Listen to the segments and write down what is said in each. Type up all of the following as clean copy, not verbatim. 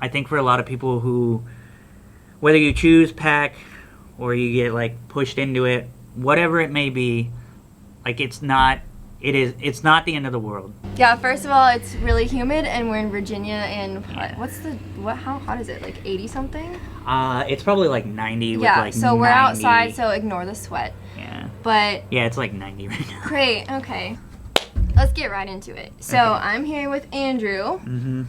I think for a lot of people who, whether you choose PACT or you get like pushed into it, whatever it may be, like it's not the end of the world. Yeah, first of all, it's really humid and we're in Virginia and how hot is it? Like 80 something? It's probably like 90 with like so we're 90. outside, so ignore the sweat. Yeah. But yeah, it's like 90 right now. Great, okay. Let's get right into it. So okay. I'm here with Andrew. Mm-hmm.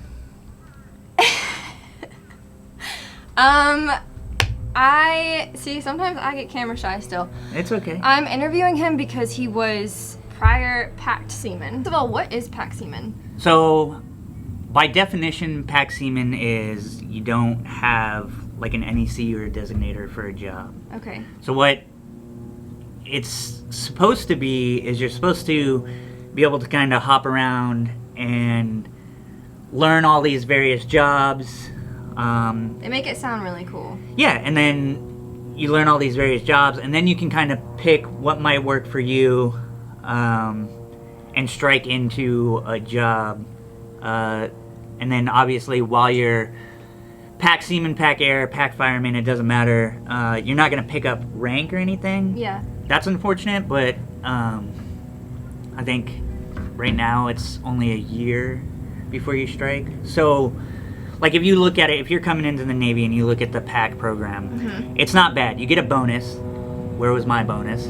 Sometimes I get camera shy still. It's okay. I'm interviewing him because he was prior PACT Seaman. First of all, what is PACT Seaman? So, by definition, PACT Seaman is you don't have like an NEC or a designator for a job. Okay. So what it's supposed to be is you're supposed to be able to kind of hop around and learn all these various jobs. They make it sound really cool. Yeah, and then you learn all these various jobs, and then you can kind of pick what might work for you, and strike into a job. And then obviously while you're PACT Seaman, PACT Air, PACT Fireman, it doesn't matter. You're not going to pick up rank or anything. Yeah. That's unfortunate, but I think right now it's only a year before you strike. So, like if you look at it, if you're coming into the Navy and you look at the PACT program, it's not bad. You get a bonus. Where was my bonus?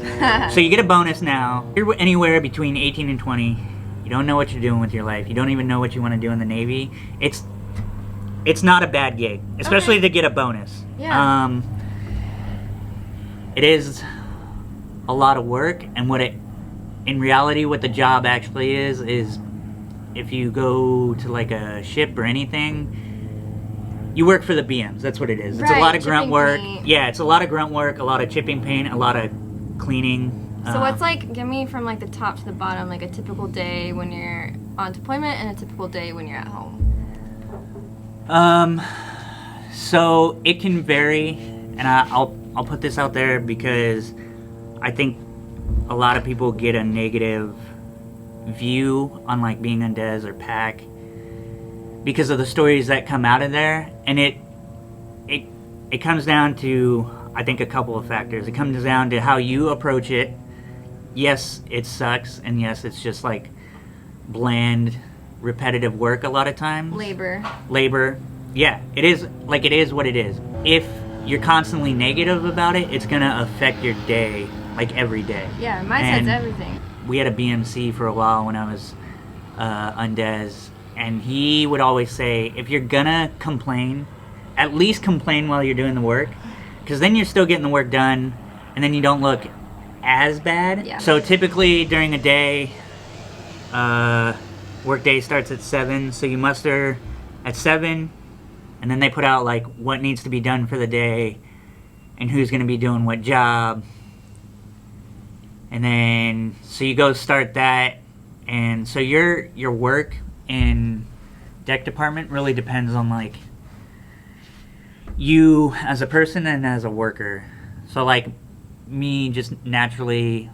So you get a bonus now. You're anywhere between 18 and 20. You don't know what you're doing with your life. You don't even know what you want to do in the Navy. It's not a bad gig, especially to get a bonus. Yeah. It is a lot of work, and in reality, what the job actually is if you go to like a ship or anything, you work for the BMs. That's what it is. It's a lot of grunt work. Paint. Yeah, it's a lot of grunt work, a lot of chipping paint, a lot of cleaning. So what's like, give me from like the top to the bottom, like a typical day when you're on deployment and a typical day when you're at home. So it can vary, and I'll put this out there because I think a lot of people get a negative view on like being on DES or PAC because of the stories that come out of there, and it comes down to, I think, a couple of factors. It comes down to how you approach it. Yes, it sucks, and yes, it's just like bland, repetitive work a lot of times. Labor. Yeah, it is what it is. If you're constantly negative about it, it's gonna affect your day, like every day. Yeah, mindset's everything. We had a BMC for a while when I was on DES, and he would always say, if you're gonna complain, at least complain while you're doing the work, because then you're still getting the work done, and then you don't look as bad. Yeah. So typically during a day, work day starts at 7, so you muster at 7, and then they put out like what needs to be done for the day and who's going to be doing what job, and then so you go start that, and so your work in deck department really depends on like you as a person and as a worker. So like me, just naturally,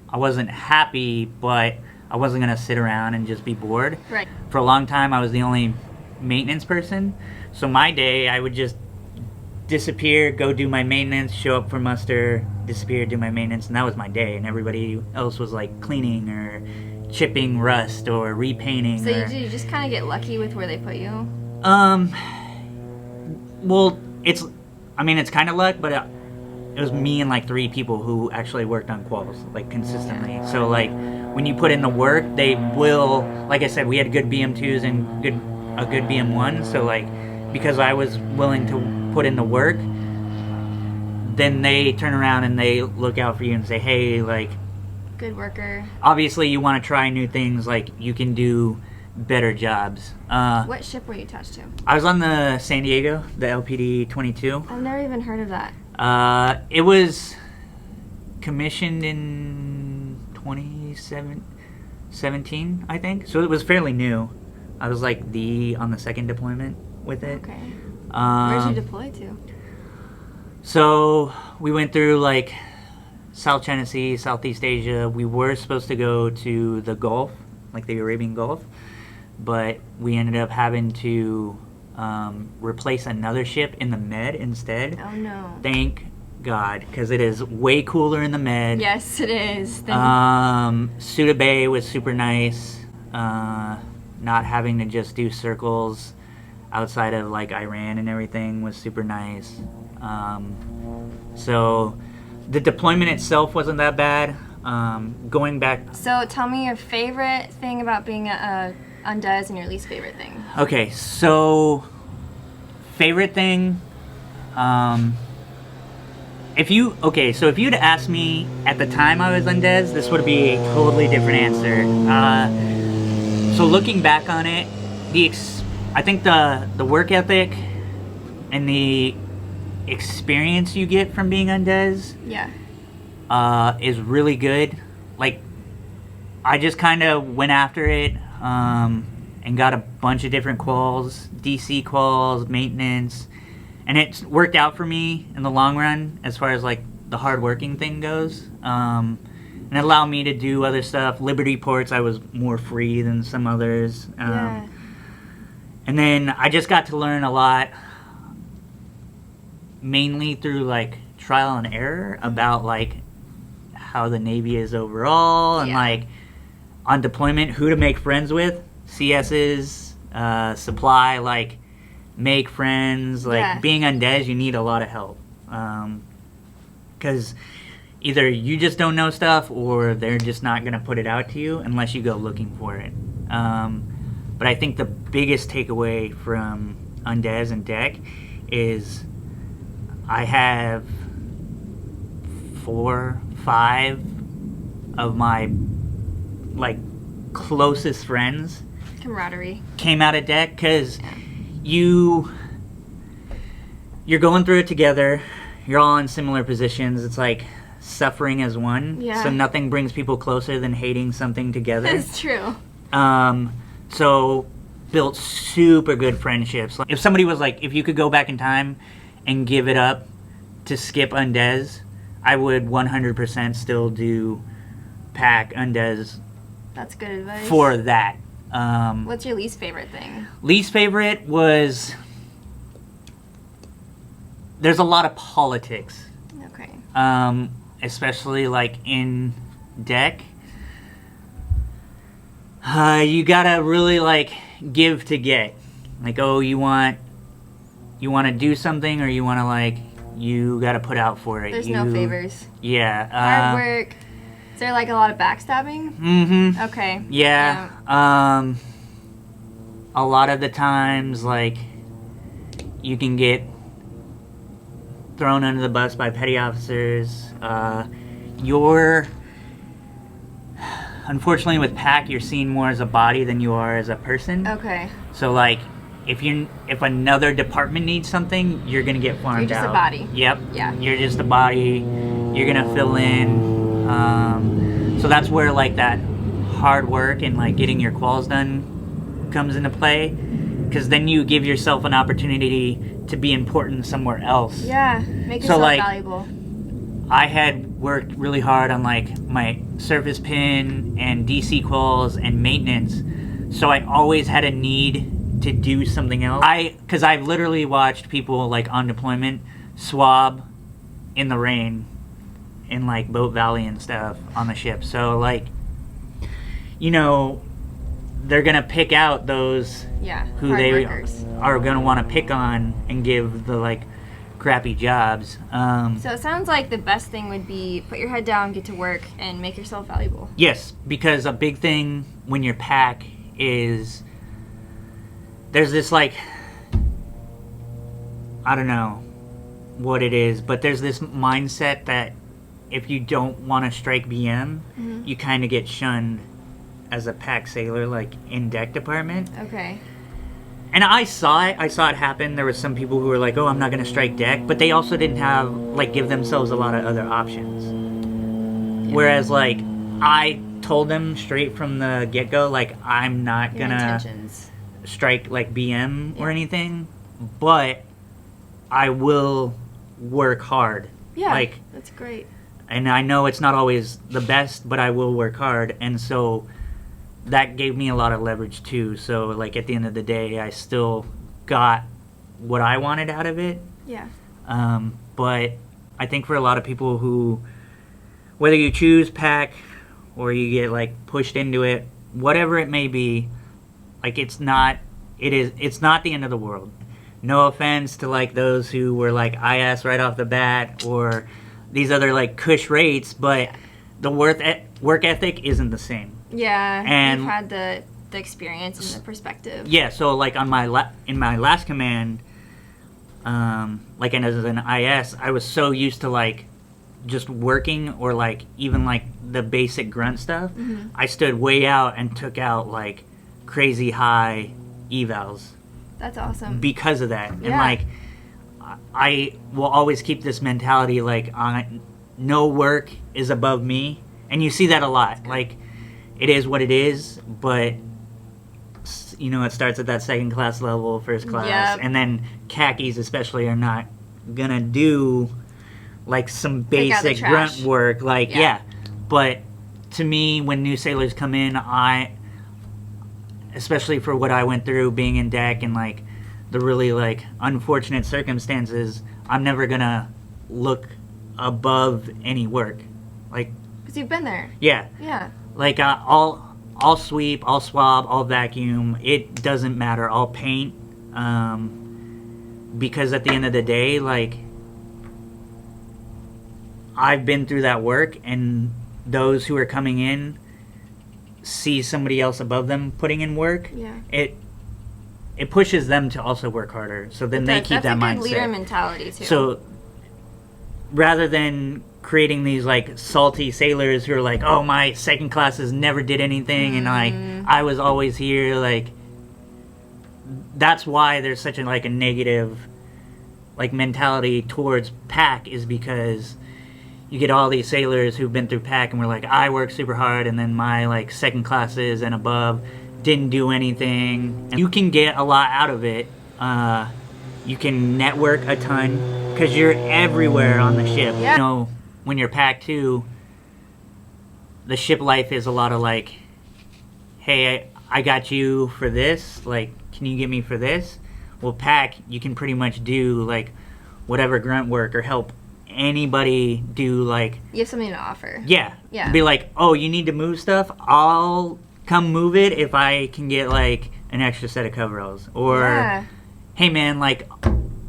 I wasn't happy, but I wasn't gonna sit around and just be bored. Right. For a long time, I was the only maintenance person, so my day I would just disappear, go do my maintenance, show up for muster, disappear, do my maintenance, and that was my day. And everybody else was like cleaning or chipping rust or repainting. So you just kind of get lucky with where they put you? Well, it's kind of luck, but it was me and like 3 people who actually worked on quals like consistently. Yeah. So like when you put in the work, they will, like I said, we had good BM2s and a good BM1. So like because I was willing to put in the work, then they turn around and they look out for you and say, hey, like, good worker. Obviously you want to try new things, like you can do better jobs. What ship were you attached to? I was on the San Diego, the LPD 22. I've never even heard of that. It was commissioned in 2017, I think. So it was fairly new. I was like on the second deployment with it. Okay. Where'd you deploy to? So we went through like South China Sea, Southeast Asia. We were supposed to go to the Gulf, like the Arabian Gulf, but we ended up having to replace another ship in the med instead. Oh no. Thank God, because it is way cooler in the med. Yes, it is. Suda Bay was super nice. Not having to just do circles outside of like Iran and everything was super nice. So the deployment itself wasn't that bad. Going back. So tell me your favorite thing about being a Undez and your least favorite thing. Okay, so favorite thing. If you'd asked me at the time I was Undez, this would be a totally different answer. So looking back on it, I think the work ethic and the experience you get from being Undez, is really good. Like, I just kind of went after it and got a bunch of different quals, DC quals, maintenance, and it worked out for me in the long run as far as like the hard working thing goes. And it allowed me to do other stuff. Liberty ports, I was more free than some others. And then I just got to learn a lot, mainly through like trial and error about like how the Navy is overall and like on deployment, who to make friends with, CS's, supply, like make friends, like being on DES, you need a lot of help. Because either you just don't know stuff or they're just not going to put it out to you unless you go looking for it. But I think the biggest takeaway from Undez and Deck is I have 4, 5 of my like closest friends camaraderie came out of Deck because you're going through it together. You're all in similar positions. It's like suffering as one. So nothing brings people closer than hating something together. That's true. So built super good friendships. Like, if somebody was like, if you could go back in time and give it up to skip Undez, I would 100% still do PACT Undez. That's good advice. For that. What's your least favorite thing? Least favorite was there's a lot of politics. Okay. Especially like in Deck. You gotta really like give to get. Like, oh, you want to do something, or you want to like, you gotta put out for it. There's no favors. Yeah. Hard work. Is there like a lot of backstabbing? Mm-hmm. Okay. Yeah. A lot of the times, like, you can get thrown under the bus by petty officers. Unfortunately, with PACT, you're seen more as a body than you are as a person. Okay. So, like, if another department needs something, you're gonna get farmed out. You're just a body. Yep. Yeah. You're just a body. You're gonna fill in. So that's where like that hard work and like getting your quals done comes into play, because then you give yourself an opportunity to be important somewhere else. Yeah. Make yourself valuable. I had worked really hard on like my surface pin and DC quals and maintenance, so I always had a need to do something else. Because I've literally watched people like on deployment swab in the rain in like Boat Valley and stuff on the ship. So like, you know, they're gonna pick out those who they workers are gonna want to pick on and give the like crappy jobs. So it sounds like the best thing would be put your head down, get to work, and make yourself valuable. Yes, because a big thing when you're PAC is there's this like, I don't know what it is, but there's this mindset that if you don't want to strike BM, you kind of get shunned as a PAC sailor, like in deck department. Okay. And I saw it happen. There was some people who were like, oh, I'm not going to strike deck, but they also didn't have, like, give themselves a lot of other options. Yeah. Whereas, like, I told them straight from the get-go, like, I'm not going to strike, like, BM or anything, but I will work hard. Yeah, like, that's great. And I know it's not always the best, but I will work hard. And so that gave me a lot of leverage too. So like at the end of the day, I still got what I wanted out of it. Yeah. But I think for a lot of people who, whether you choose PACT or you get like pushed into it, whatever it may be, like it's not the end of the world. No offense to like those who were like IS right off the bat or these other like cush rates, but the work ethic isn't the same. Yeah, and you've had the experience and the perspective. Yeah, so like on my in my last command, like and as an IS, I was so used to like just working or like even like the basic grunt stuff. I stood way out and took out like crazy high evals. That's awesome. Because of that. Yeah. And like I will always keep this mentality like no work is above me. And you see that a lot. Like it is what it is, but you know, it starts at that second class level, first class, Yep. and then khakis especially are not gonna do like some Take out the basic trash. grunt work. Like Yeah. But to me, when new sailors come in, especially for what I went through being in deck and like the really like unfortunate circumstances, I'm never gonna look above any work. Like, Because you've been there. yeah, Yeah. like I'll sweep, I'll swab, I'll vacuum. It doesn't matter. I'll paint, because at the end of the day, like I've been through that work, and those who are coming in see somebody else above them putting in work. Yeah. It pushes them to also work harder. So then they keep that mindset. That's a good leader mentality too. So rather than creating these like salty sailors who are like, oh, my second classes never did anything and like I was always here, like that's why there's such a like a negative like mentality towards PAC, is because you get all these sailors who've been through PAC and we're like, I work super hard, and then my like second classes and above didn't do anything. And you can get a lot out of it. You can network a ton because you're everywhere on the ship. Yeah. You know, when you're PAC 2, the ship life is a lot of like, hey, I got you for this. Like, can you get me for this? Well, PAC, you can pretty much do like whatever grunt work or help anybody do like. You have something to offer. Yeah. Yeah. Be like, oh, you need to move stuff? I'll come move it if I can get like an extra set of coveralls. Or, Yeah. hey man, like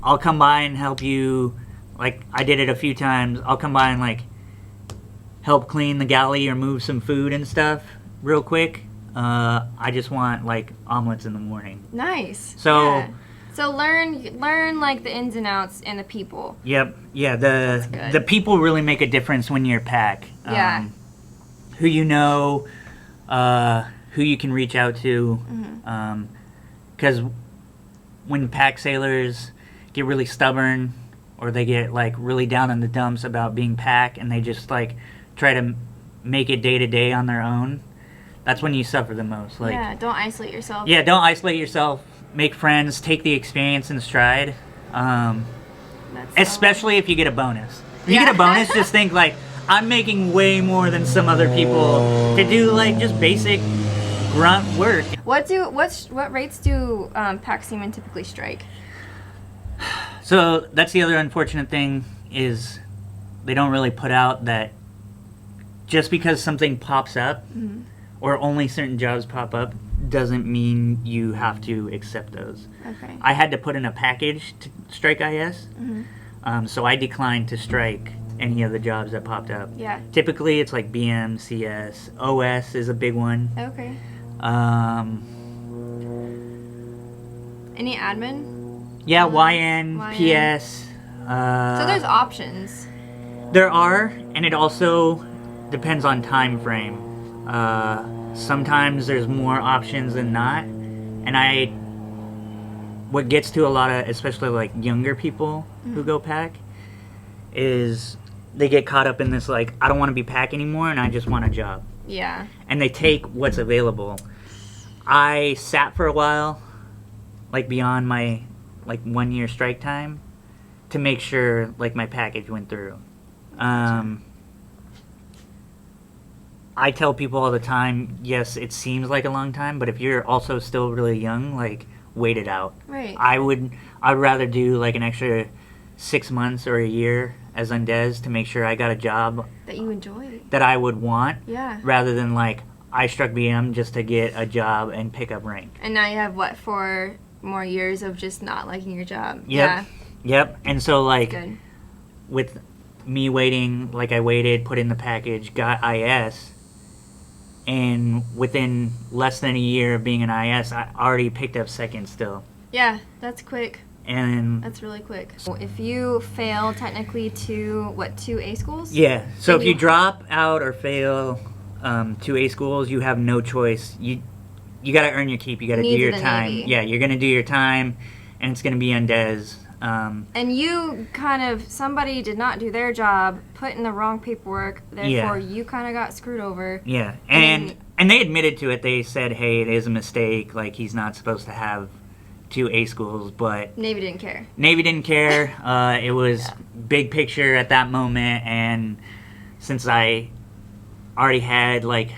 I'll come by and help you. Like I did it a few times. I'll come by and like help clean the galley or move some food and stuff real quick. I just want like omelets in the morning. Nice. So- Yeah. So learn like the ins and outs and the people. Yep. Yeah. good. The people really make a difference when you're PAC. Yeah. Who you know, who you can reach out to, because when PAC sailors get really stubborn or they get like really down in the dumps about being PAC and they just like try to make it day to day on their own, that's when you suffer the most. Like, Yeah. Don't isolate yourself. yeah, don't isolate yourself. Make friends. Take the experience in stride. That's Especially if you get a bonus. If you Yeah. get a bonus, just think like, I'm making way more than some other people to do like just basic grunt work. What rates do PACT Seaman typically strike? So that's the other unfortunate thing, is they don't really put out that just because something pops up or only certain jobs pop up doesn't mean you have to accept those. Okay. I had to put in a package to strike IS, so I declined to strike any of the jobs that popped up. Yeah. Typically it's like BM, CS, OS is a big one. Okay. Any admin? Yeah, YN, YN. PS. So there's options. There are, and it also depends on time frame. Sometimes there's more options than not, and what gets to a lot of, especially like younger people who go PAC, is they get caught up in this like, I don't want to be PAC anymore and I just want a job. Yeah. And they take what's available. I sat for a while, like beyond my like 1 year strike time, to make sure like my package went through. I tell people all the time, yes, it seems like a long time, but if you're also still really young, like wait it out. Right. I I'd rather do like an extra 6 months or a year as Undes to make sure I got a job That you enjoy. that I would want, Yeah. rather than like I struck BM just to get a job and pick up rank. And now you have, what, 4 more years of just not liking your job? Yep. Yep. And so like Good. with me waiting, like I waited, put in the package, got IS, and within less than a year of being an IS, I already picked up second still. Yeah, that's quick. And That's really quick. So if you fail technically to, what, 2 A schools? yeah, so Then if you drop out or fail 2 A schools, you have no choice. You got to earn your keep. You got to do Needs of your the time. Navy. Yeah, you're going to do your time, and it's going to be Undes. And you kind of, somebody did not do their job, put in the wrong paperwork, therefore you kind of got screwed over. Yeah, And and they admitted to it. They said, hey, it is a mistake. Like, he's not supposed to have 2 A schools, but Navy didn't care. Navy didn't care. It was big picture at that moment, and since I already had, like,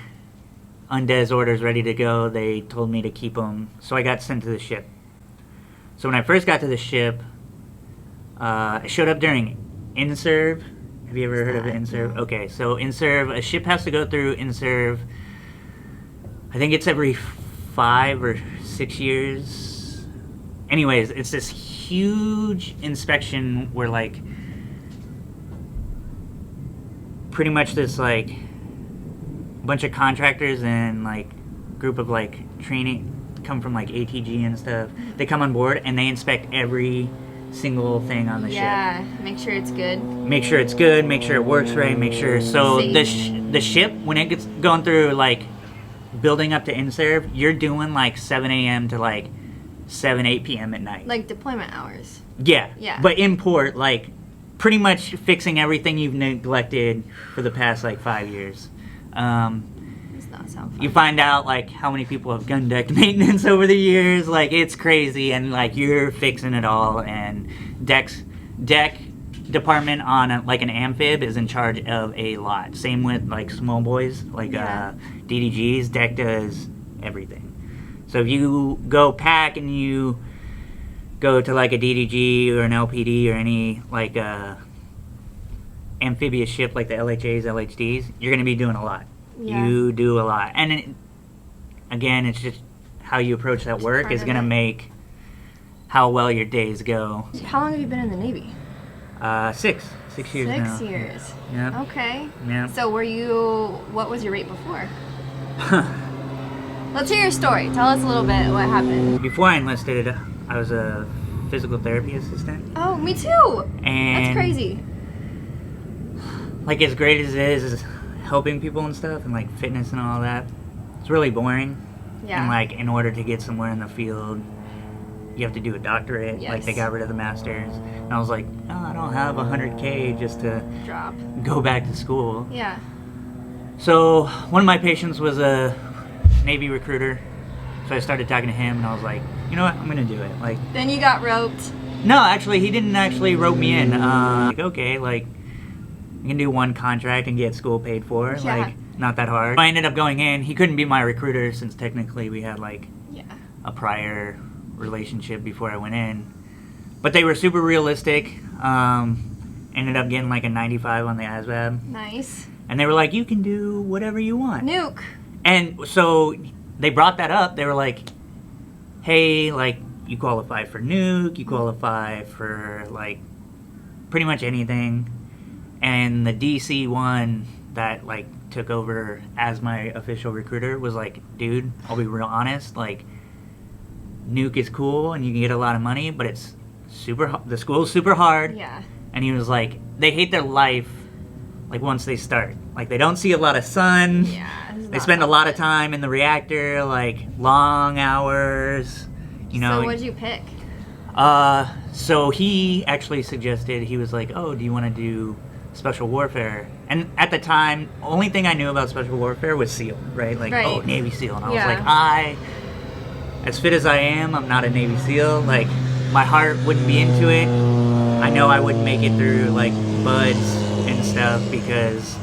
Undes orders ready to go, they told me to keep them, so I got sent to the ship. So when I first got to the ship, I showed up during InServe. Have you ever heard of InServe? No. Okay, so InServe, a ship has to go through InServe, I think it's every 5 or 6 years. Anyways, it's this huge inspection where, like, pretty much this, like, bunch of contractors and, like, group of, like, training come from, like, ATG and stuff. They come on board and they inspect every single thing on the ship. Yeah, make sure it's good. Make sure it's good, make sure it works right, make sure... So the ship, when it gets going through, like, building up to InServe, you're doing, like, 7 a.m. to, like, 7, 8 p.m. at night. Like deployment hours. Yeah. Yeah. But in port, like, pretty much fixing everything you've neglected for the past, like, 5 years. Does not sound fun. You find out, like, how many people have gun deck maintenance over the years. Like, it's crazy, and, like, you're fixing it all. And deck department on, like, an amphib is in charge of a lot. Same with, like, small boys, like, DDGs. Deck does everything. So if you go PACT and you go to, like, a DDG or an LPD or any, like, amphibious ship like the LHAs, LHDs, you're going to be doing a lot. Yeah. You do a lot. And, again, it's just how you approach that work part is of going to it. make how well your days go. How long have you been in the Navy? 6 years now. 6 years. Yeah. Okay. Yeah. So what was your rate before? Let's hear your story. Tell us a little bit what happened. Before I enlisted, I was a physical therapy assistant. Oh, me too. And That's crazy. Like, as great as it is helping people and stuff and, like, fitness and all that, it's really boring. Yeah. And, like, in order to get somewhere in the field, you have to do a doctorate. Yes. Like, they got rid of the masters. And I was like, oh, I don't have $100K just to Drop. go back to school. Yeah. So one of my patients was a Navy recruiter. So I started talking to him, and I was like, you know what, I'm going to do it. Like, Then you got roped. no, actually, he didn't actually rope me in. Like, okay, like, you can do one contract and get school paid for. Yeah. Like, not that hard. I ended up going in. He couldn't be my recruiter since technically we had, like, Yeah. a prior relationship before I went in. But they were super realistic. Ended up getting, like, a 95 on the ASVAB. Nice. And they were like, you can do whatever you want. Nuke. And so they brought that up. They were like, hey, like, you qualify for nuke, you qualify for, like, pretty much anything. And the DC one that, like, took over as my official recruiter was like, dude, I'll be real honest, like, nuke is cool and you can get a lot of money, but it's the school's super hard. Yeah. And he was like, they hate their life, like, once they start. Like, they don't see a lot of sun. Yeah. They spend a lot of time in the reactor, like, long hours, you know. So what'd you pick? So he actually suggested, he was like, oh, do you want to do special warfare? And at the time, only thing I knew about special warfare was SEAL, right? Like, Right. oh, Navy SEAL. And I Yeah. was like, as fit as I am, I'm not a Navy SEAL. Like, my heart wouldn't be into it. I know I wouldn't make it through, like, buds and stuff, because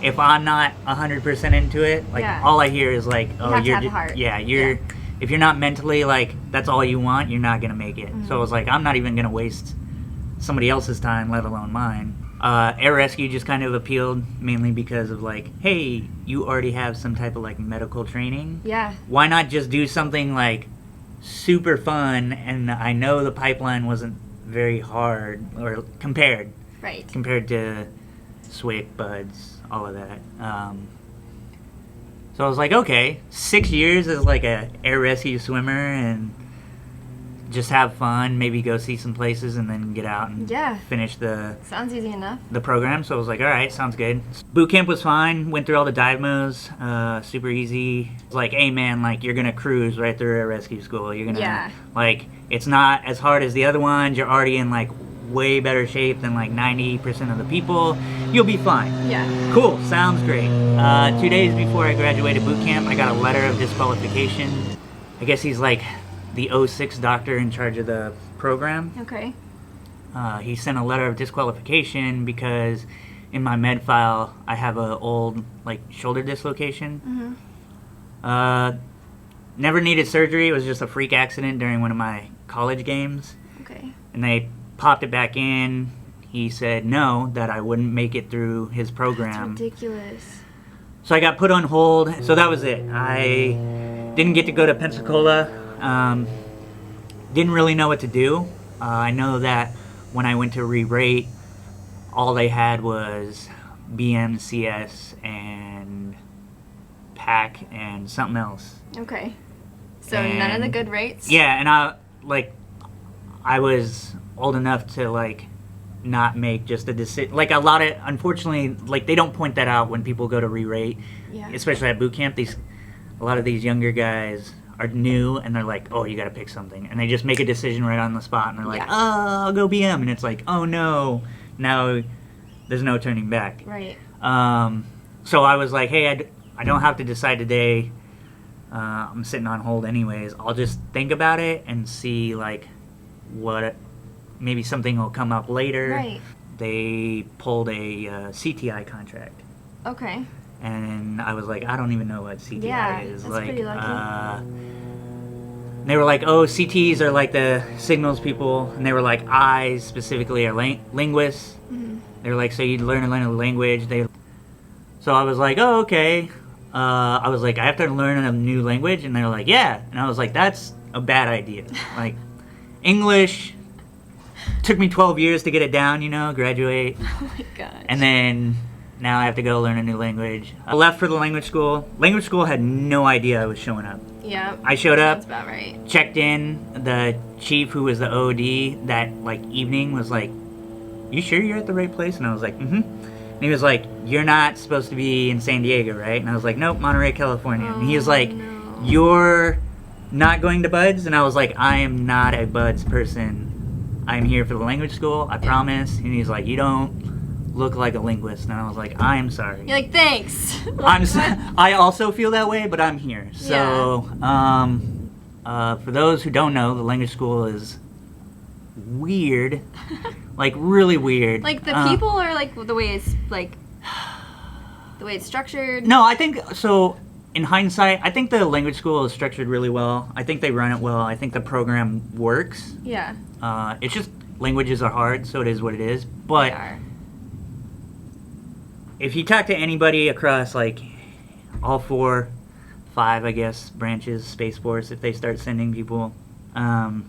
if I'm not 100% into it, like, Yeah. all I hear is like, oh, have to you're have the heart. yeah, if you're not mentally like that's all you want, you're not gonna make it. So I was like, I'm not even gonna waste somebody else's time, let alone mine. Air rescue just kind of appealed mainly because of like, hey, you already have some type of like medical training. Yeah. Why not just do something like super fun? And I know the pipeline wasn't very hard or compared to SWIC, buds, all of that. So I was like, okay, 6 years as like a air rescue swimmer and just have fun, maybe go see some places and then get out and finish sounds easy enough. The program. So I was like, all right, sounds good. Boot camp was fine. Went through all the dive modes, super easy. It's like, hey man, like you're gonna cruise right through air rescue school. You're gonna like, it's not as hard as the other ones. You're already in like way better shape than like 90% of the people. You'll be fine. Yeah. Cool. Sounds great. 2 days before I graduated boot camp, I got a letter of disqualification. I guess he's like the 06 doctor in charge of the program. Okay. He sent a letter of disqualification because in my med file I have a old like shoulder dislocation. Never needed surgery. It was just a freak accident during one of my college games. Okay. And they popped it back in. He said no, that I wouldn't make it through his program. That's ridiculous. So I got put on hold. So that was it. I didn't get to go to Pensacola. Didn't really know what to do. I know that when I went to re-rate, all they had was BMCS and PACT and something else. Okay. So none of the good rates? Yeah, and I was old enough to like not make just a decision. Like a lot of, unfortunately, like they don't point that out when people go to re-rate, especially at boot camp. A lot of these younger guys are new and they're like, oh, you got to pick something, and they just make a decision right on the spot, and they're like, oh, I'll go BM, and it's like, oh no, now there's no turning back. Right. So I was like, hey, I don't have to decide today. I'm sitting on hold anyways. I'll just think about it and see like maybe something will come up later. Right. They pulled a CTI contract. Okay. And I was like, I don't even know what CTI is. That's like, pretty lucky. They were like, oh, CTs are like the signals people, and they were like, I's specifically are linguists. They were like, so you'd learn a language. So I was like, oh, okay. I was like, I have to learn a new language, and they were like, yeah. And I was like, that's a bad idea. Like, English took me 12 years to get it down, graduate. Oh my gosh. And then now I have to go learn a new language. I left for the language school. Language school had no idea I was showing up. Yeah. I showed up. That's about right. Checked in. The chief, who was the OD that like evening, was like, "You sure you're at the right place?" And I was like, "Mm-hmm." And he was like, "You're not supposed to be in San Diego, right?" And I was like, "Nope, Monterey, California." And he was like, no. "You're not going to Buds?" And I was like, "I am not a Buds person. I'm here for the language school. I promise." And he's like, "You don't look like a linguist." And I was like, I'm sorry. You're like, thanks. I also feel that way, but I'm here. So, for those who don't know, the language school is weird, like really weird. Like the people, or like the way it's structured. No, I think so. In hindsight, I think the language school is structured really well. I think they run it well. I think the program works. Yeah. It's just languages are hard, so it is what it is. But they are. If you talk to anybody across like all 4, 5, I guess, branches, Space Force, if they start sending people, the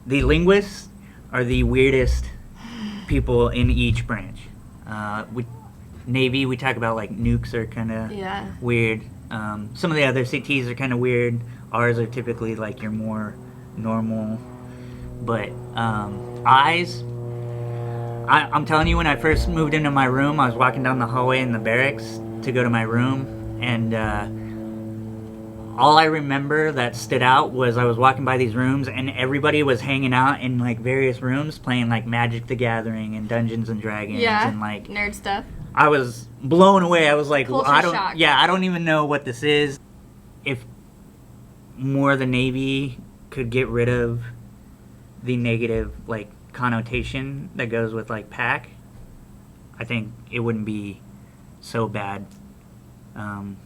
linguists are the weirdest people in each branch. Navy, we talk about like nukes are kind of weird. Some of the other CTs are kind of weird. Ours are typically like your more normal. But eyes, I'm telling you, when I first moved into my room, I was walking down the hallway in the barracks to go to my room, and all I remember that stood out was I was walking by these rooms, and everybody was hanging out in like various rooms playing like Magic the Gathering and Dungeons and Dragons and like nerd stuff. I was blown away. I was like, I don't even know what this is. If more of the Navy could get rid of the negative like connotation that goes with like PAC, I think it wouldn't be so bad. And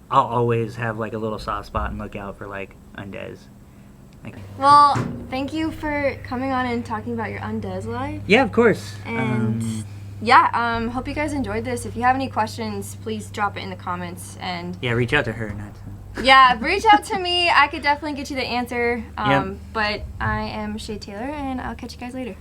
I'll always have like a little soft spot and look out for like undes. Like, well, thank you for coming on and talking about your undes life. yeah, of course. And yeah, hope you guys enjoyed this. If you have any questions, please drop it in the comments. And yeah, reach out to her. Not to... yeah, reach out to me. I could definitely get you the answer. Yep. But I am Shae Taylor, and I'll catch you guys later.